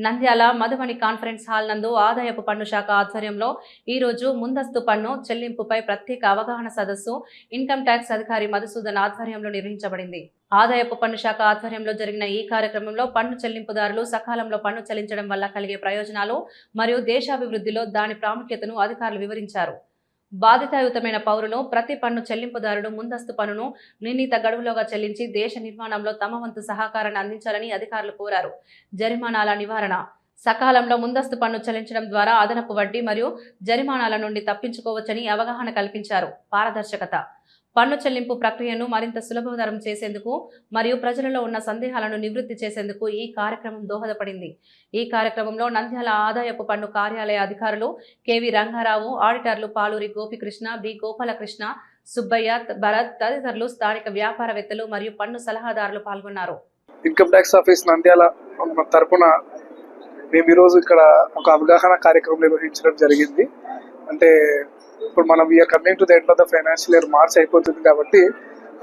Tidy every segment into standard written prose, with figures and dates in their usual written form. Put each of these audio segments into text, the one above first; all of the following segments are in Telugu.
నంద్యాల మధుమణి కాన్ఫరెన్స్ హాల్ నందు ఆదాయపు పన్ను శాఖ ఆధ్వర్యంలో ఈ రోజు ముందస్తు పన్ను చెల్లింపుపై ప్రత్యేక అవగాహన సదస్సు ఇన్కమ్ ట్యాక్స్ అధికారి మధుసూదన్ ఆధ్వర్యంలో నిర్వహించబడింది. ఆదాయపు పన్ను శాఖ ఆధ్వర్యంలో జరిగిన ఈ కార్యక్రమంలో పన్ను చెల్లింపుదారులు సకాలంలో పన్ను చెల్లించడం వల్ల కలిగే ప్రయోజనాలు మరియు దేశాభివృద్ధిలో దాని ప్రాముఖ్యతను అధికారులు వివరించారు. బాధ్యతాయుతమైన పౌరులు ప్రతి పన్ను చెల్లింపుదారుడు ముందస్తు పన్నును నిర్ణీత గడువులోగా చెల్లించి దేశ నిర్మాణంలో తమ వంతు సహకారాన్ని అందించాలని అధికారులు కోరారు. జరిమానాల నివారణ, సకాలంలో ముందస్తు పన్ను చెల్లించడం ద్వారా అదనపు వడ్డీ మరియు జరిమానాల నుండి తప్పించుకోవచ్చని అవగాహన కల్పించారు. పారదర్శకత, పన్ను చెల్లింపు ప్రక్రియను మరింత సులభతరం చేసేందుకు మరియు ప్రజలలో ఉన్న సందేహాలను నివృత్తి చేసేందుకు ఈ కార్యక్రమం దోహదపడింది. ఈ కార్యక్రమంలో నంద్యాల ఆదాయపు పన్ను కార్యాలయ అధికారులు కెవి రంగారావు, ఆడిటర్లు పాలూరి గోపికృష్ణ, బి గోపాలకృష్ణ, సుబ్బయ్య, భరత్ తదితరులు, స్థానిక వ్యాపారవేత్తలు మరియు పన్ను సలహాదారులు పాల్గొన్నారు. ఇన్కమ్ ట్యాక్స్ ఆఫీస్ నంద్యాల తరపున మేము ఈరోజు ఇక్కడ ఒక అవగాహన కార్యక్రమం నిర్వహించడం జరిగింది. అంటే ఇప్పుడు మనం we're coming to the end of the financial year. March అయిపోతుంది కాబట్టి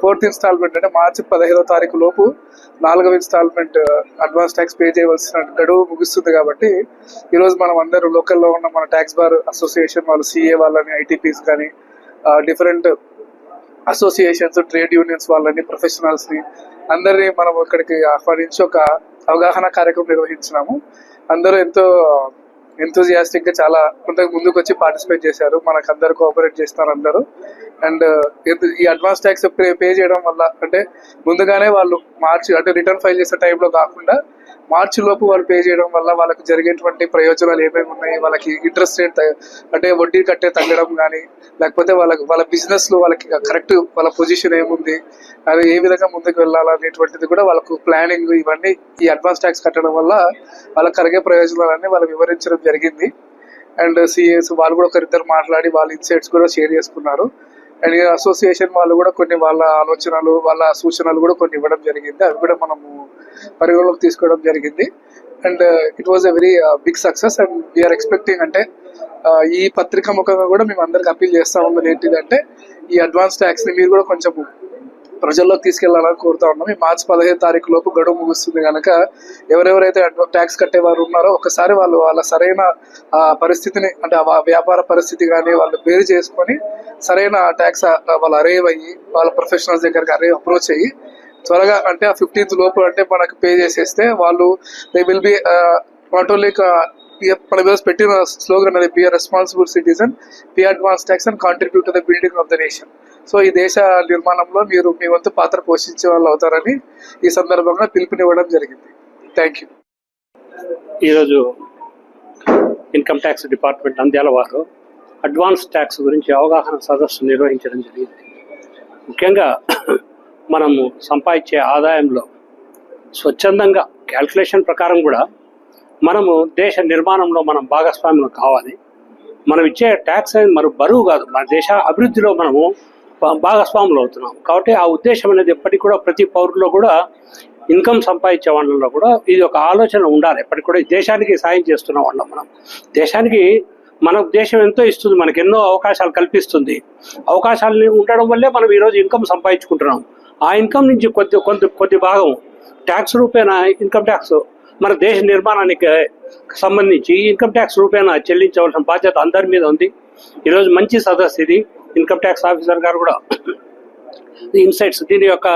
4th ఇన్స్టాల్మెంట్ అంటే మార్చి 15వ తారీఖు లోపు 4వ ఇన్స్టాల్మెంట్ అడ్వాన్స్ ట్యాక్స్ పే చేయవలసిన గడువు ముగుస్తుంది. కాబట్టి ఈరోజు మనం అందరూ లోకల్లో ఉన్న మన ట్యాక్స్ బార్ అసోసియేషన్ వాళ్ళు, సిఏ వాళ్ళని, ఐటీపీస్ కానీ, డిఫరెంట్ అసోసియేషన్స్, ట్రేడ్ యూనియన్స్ వాళ్ళని, ప్రొఫెషనల్స్ని అందరినీ మనం ఇక్కడికి ఆహ్వానించి ఒక అవగాహన కార్యక్రమం నిర్వహించినాము. అందరూ ఎంతో ఎంతూజియాస్టిక్ గా చాలా ముందుకు వచ్చి పార్టిసిపేట్ చేశారు. మనకు అందరు కోఆపరేట్ చేస్తున్నారు అందరూ. అండ్ ఈ అడ్వాన్స్ ట్యాక్స్ పే చేయడం వల్ల అంటే ముందుగానే వాళ్ళు మార్చి అంటే రిటర్న్ ఫైల్ చేసే టైంలో కాకుండా మార్చి లోపు వాళ్ళు పే చేయడం వల్ల వాళ్ళకి జరిగేటువంటి ప్రయోజనాలు ఏమేమి ఉన్నాయి, వాళ్ళకి ఇంట్రెస్ట్ రేట్ అంటే వడ్డీ కట్టే తగ్గడం కానీ, లేకపోతే వాళ్ళ బిజినెస్ లో వాళ్ళకి కరెక్ట్ వాళ్ళ పొజిషన్ ఏముంది, అది ఏ విధంగా ముందుకు వెళ్ళాలనేటువంటిది కూడా వాళ్ళకు ప్లానింగ్ ఇవన్నీ ఈ అడ్వాన్స్ ట్యాక్స్ కట్టడం వల్ల వాళ్ళకి కలిగే ప్రయోజనాలన్నీ వాళ్ళు వివరించడం జరిగింది. అండ్ సిఏస్ వాళ్ళు కూడా ఒకరిద్దరు మాట్లాడి వాళ్ళ ఇన్సైట్స్ కూడా షేర్ చేసుకున్నారు. అండ్ అసోసియేషన్ వాళ్ళు కూడా కొన్ని వాళ్ళ ఆలోచనలు, వాళ్ళ సూచనలు కూడా కొన్ని ఇవ్వడం జరిగింది. అవి కూడా మనము పరిగణలోకి తీసుకోవడం జరిగింది. And it was a very big success. And we're expecting అంటే ఈ పత్రిక ముఖంగా కూడా మేము అందరికి అప్పీల్ చేస్తా ఉన్నది ఏంటిదంటే ఈ అడ్వాన్స్ ట్యాక్స్ ని మీరు కూడా కొంచెం ప్రజల్లోకి తీసుకెళ్లాలని కోరుతా ఉన్నాం. ఈ మార్చి 15వ తారీఖు లోపు గడువు ముగుస్తుంది కనుక ఎవరెవరైతే ట్యాక్స్ కట్టేవారు ఉన్నారో ఒకసారి వాళ్ళ సరైన పరిస్థితిని అంటే వ్యాపార పరిస్థితి కానీ వాళ్ళు బేరు చేసుకొని సరైన ట్యాక్స్ వాళ్ళు అరైవ్ అయ్యి వాళ్ళ ప్రొఫెషనల్స్ దగ్గరికి అప్రోచ్ అయ్యి త్వరగా అంటే 15th లోపు అంటే మనకు పే చేసేస్తే వాళ్ళు they will be not only మన పెట్టిన స్లోగన్ అది be a responsible citizen, pay advance tax and contribute to the building of the nation. So ఈ దేశ నిర్మాణంలో మీరు మీ వంతు పాత్ర పోషించే వాళ్ళు అవుతారని ఈ సందర్భంగా పిలుపునివ్వడం జరిగింది. Thank you. ఈరోజు ఇన్కమ్ ట్యాక్స్ డిపార్ట్మెంట్ నంద్యాల వారు అడ్వాన్స్ ట్యాక్స్ గురించి అవగాహన సదస్సు నిర్వహించడం జరిగింది. ముఖ్యంగా మనము సంపాదించే ఆదాయంలో స్వచ్ఛందంగా క్యాల్కులేషన్ ప్రకారం కూడా మనము దేశ నిర్మాణంలో మనం భాగస్వామ్యం కావాలి. మనం ఇచ్చే ట్యాక్స్ అనేది మరి బరువు కాదు, మన దేశ అభివృద్ధిలో మనము భాగస్వాములు అవుతున్నాం. కాబట్టి ఆ ఉద్దేశం అనేది ఎప్పటికి కూడా ప్రతి పౌరులో కూడా ఇన్కమ్ సంపాదించే వాళ్ళలో కూడా ఇది ఒక ఆలోచన ఉండాలి. ఎప్పటికి కూడా దేశానికి సాయం చేస్తున్న వాళ్ళం మనం. దేశానికి మన దేశం ఎంతో ఇస్తుంది, మనకు ఎన్నో అవకాశాలు కల్పిస్తుంది. అవకాశాలు ఉండడం వల్లే మనం ఈరోజు ఇన్కమ్ సంపాదించుకుంటున్నాం. ఆ ఇన్కమ్ నుంచి కొద్ది భాగం ట్యాక్స్ రూపేణా ఇన్కమ్ ట్యాక్స్ మన దేశ నిర్మాణానికి సంబంధించి ఇన్కమ్ ట్యాక్స్ రూపేణా చెల్లించవలసిన బాధ్యత అందరి మీద ఉంది. ఈరోజు మంచి సదస్సు ఇది. ఇన్కమ్ ట్యాక్స్ ఆఫీసర్ గారు కూడా ఇన్సైట్స్ దీని యొక్క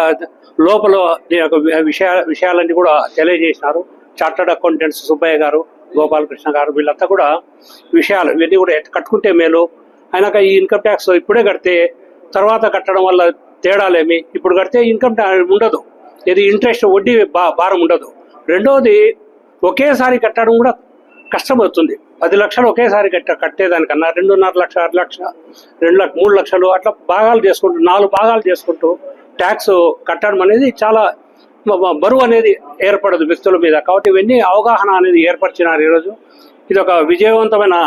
లోపల దీని యొక్క విషయాలన్నీ కూడా తెలియజేసినారు. చార్టర్డ్ అకౌంటెంట్స్ సుబ్బయ్య గారు, గోపాలకృష్ణ గారు వీళ్ళంతా కూడా విషయాలు ఇవన్నీ కూడా కట్టుకుంటే మేలు. అయినాక ఈ ఇన్కమ్ ట్యాక్స్ ఇప్పుడే కడితే తర్వాత కట్టడం వల్ల తేడాలేమి, ఇప్పుడు కడితే ఇన్కమ్ ట్యాక్స్ ఉండదు, ఇది ఇంట్రెస్ట్ వడ్డీ భారం ఉండదు. రెండవది ఒకేసారి కట్టడం కూడా కష్టమవుతుంది. 10 లక్షలు ఒకేసారి కట్టేదానికన్నా 2.5 లక్ష, 6 లక్ష, 2 లక్ష, 3 లక్షలు అట్లా భాగాలు చేసుకుంటూ 4 భాగాలు చేసుకుంటూ ట్యాక్స్ కట్టడం అనేది చాలా బరువు అనేది ఏర్పడదు వ్యక్తుల మీద. కాబట్టి ఇవన్నీ అవగాహన అనేది ఏర్పరిచినారు. ఈరోజు ఇది ఒక విజయవంతమైన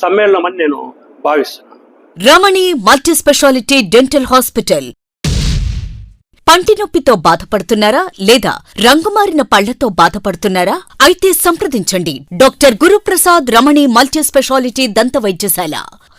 సమ్మేళనం అని నేను భావిస్తున్నాను. రమణి మల్టీ స్పెషాలిటీ డెంటల్ హాస్పిటల్. పంటి నొప్పితో బాధపడుతున్నారా లేదా రంగుమారిన పళ్లతో బాధపడుతున్నారా? అయితే సంప్రదించండి డాక్టర్ గురుప్రసాద్ రమణి మల్టీ స్పెషాలిటీ దంత వైద్యశాల.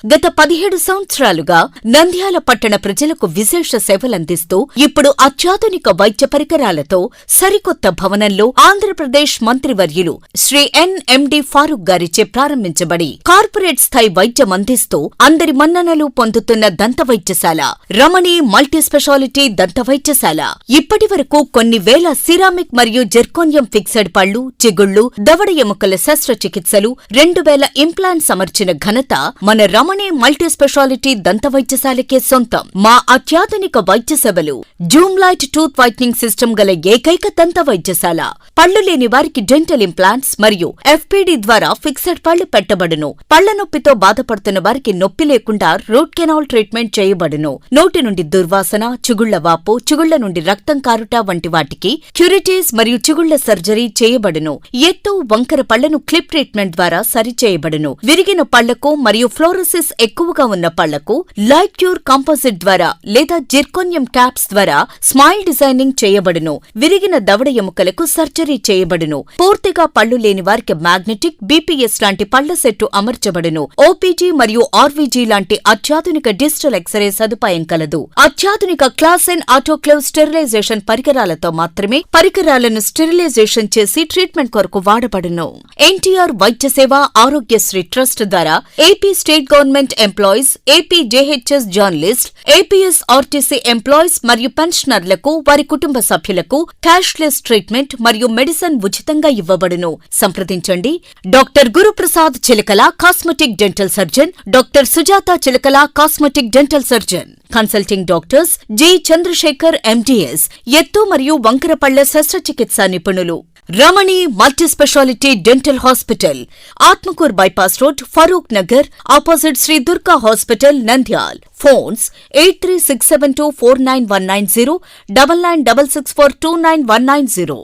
గత 17 సంవత్సరాలుగా నంద్యాల పట్టణ ప్రజలకు విశేష సేవలందిస్తూ ఇప్పుడు అత్యాధునిక వైద్య పరికరాలతో సరికొత్త భవనంలో ఆంధ్రప్రదేశ్ మంత్రివర్యులు శ్రీ ఎన్.ఎం.డి. ఫారూక్ గారిచే ప్రారంభించబడి కార్పొరేట్ స్థాయి వైద్యం అందిస్తూ అందరి మన్ననలు పొందుతున్న దంత వైద్యశాల రమణి మల్టీ స్పెషాలిటీ దంత వైద్యశాల ఇప్పటి వరకు కొన్ని వేల సిరామిక్ మరియు జెర్కోనియం ఫిక్సెడ్ పళ్లు, చిగుళ్లు, దవడ ఎముకల శస్త్రచికిత్సలు, 2000 ఇంప్లాంట్స్ అమర్చిన ఘనత మన రమణి మల్టీ స్పెషాలిటీ దంత వైద్యశాలకే సొంతం. మా అత్యాధునిక వైద్య సేవలు Zoom light tooth whitening system గల ఏకైక దంత వైద్యశాల. పళ్లు లేని వారికి డెంటల్ ఇంప్లాంట్స్ మరియు ఎఫ్పిడి ద్వారా ఫిక్సెడ్ పళ్లు పెట్టబడును. పళ్ల నొప్పితో బాధపడుతున్న వారికి నొప్పి లేకుండా రూట్ కెనాల్ ట్రీట్మెంట్ చేయబడును. నోటి నుండి దుర్వాసన, చిగుళ్ల వాపు, చిగుళ్ల నుండి రక్తం కారుట వంటి వాటికి క్యూరిటీస్ మరియు చిగుళ్ల సర్జరీ చేయబడును. ఎత్తు, వంకర పళ్లను క్లిప్ ట్రీట్మెంట్ ద్వారా సరిచేయబడును. విరిగిన పళ్లకు మరియు ఫ్లోరోసిస్ ఎక్కువగా ఉన్న పళ్లకు లైట్ క్యూర్ కాంపోజిట్ ద్వారా లేదా జిర్కోనియం ట్యాప్స్ ద్వారా స్మైల్ డిజైనింగ్ చేయబడును. విరిగిన దవడ ఎముకలకు సర్జరీ చేయబడును. పూర్తిగా పళ్లు లేని వారికి మ్యాగ్నెటిక్, బీపీఎస్ లాంటి పళ్ల సెట్టు అమర్చబడును. ఓపీజీ మరియు ఆర్వీజీ లాంటి అత్యాధునిక డిజిటల్ ఎక్స్రే సదుపాయం కలదు. అత్యాధునిక క్లాస్ అండ్ ఆటోక్లేవ్ స్టెరిలైజేషన్ పరికరాలతో మాత్రమే పరికరాలను స్టెరిలైజేషన్ చేసి ట్రీట్మెంట్ కొరకు వాడబడును. ఎన్టీఆర్ వైద్య సేవ ఆరోగ్యశ్రీ ట్రస్ట్ ద్వారా AP state government employees, AP JHS journalist, APS RTC employees మరియు పెన్షనర్లకు వారి కుటుంబ సభ్యులకు క్యాష్లెస్ ట్రీట్మెంట్ మరియు మెడిసిన్ ఉచితంగా ఇవ్వబడును. సంప్రదించండి. Doctor Guruprasad Chilakala, cosmetic dental surgeon, doctor Sujatha Chilakala, cosmetic dental surgeon. Consulting doctors G Chandrashekhar MDS, ఎత్తు మరియు వంకర పళ్ల శస్త్రచికిత్సా నిపుణులు. Ramani multi speciality dental hospital, Atmakur bypass road, Farooq Nagar, opposite Shri Durga hospital, Nandyal. Phones 8367249190, 9966429190.